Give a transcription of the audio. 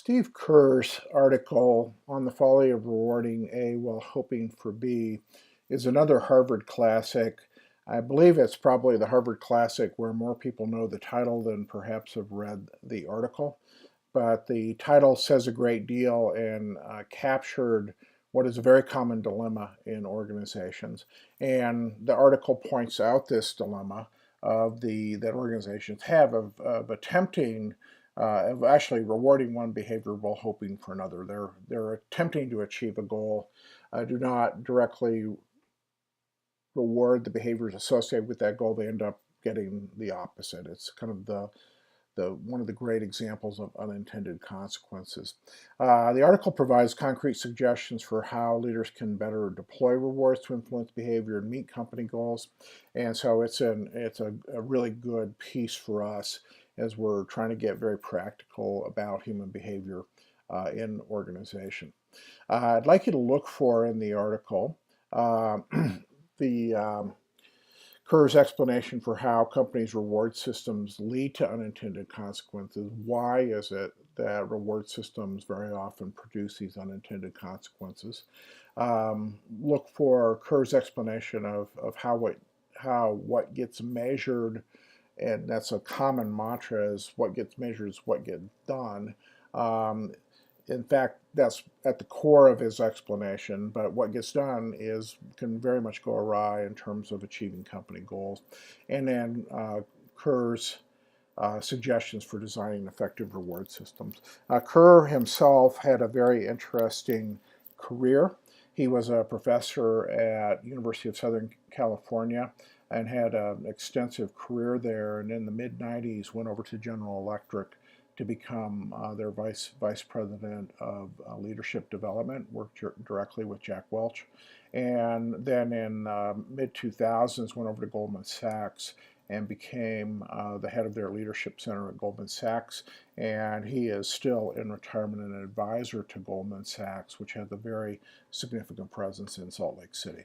Steve Kerr's article on the folly of rewarding A while hoping for B is another Harvard classic. I believe it's probably the Harvard classic where more people know the title than perhaps have read the article. But the title says a great deal and captured what is a very common dilemma in organizations. And the article points out this dilemma that organizations have of attempting of actually rewarding one behavior while hoping for another. They're attempting to achieve a goal, do not directly reward the behaviors associated with that goal. They end up getting the opposite. It's kind of the one of the great examples of unintended consequences. The article provides concrete suggestions for how leaders can better deploy rewards to influence behavior and meet company goals. And so it's a really good piece for us as we're trying to get very practical about human behavior in organization. I'd like you to look for in the article uh, the Kerr's explanation for how companies' reward systems lead to unintended consequences. Why is it that reward systems very often produce these unintended consequences? Look for Kerr's explanation of how what gets measured, and that's a common mantra, is what gets measured is what gets done. Um, in fact, that's at the core of his explanation, but what gets done can very much go awry in terms of achieving company goals. And then Kerr's suggestions for designing effective reward systems. Kerr himself had a very interesting career. He was a professor at University of Southern California and had an extensive career there, and in the mid-90s went over to General Electric to become their vice president of leadership development, worked directly with Jack Welch. And then in mid 2000s went over to Goldman Sachs and became the head of their leadership center at Goldman Sachs. And he is still in retirement and an advisor to Goldman Sachs, which has a very significant presence in Salt Lake City.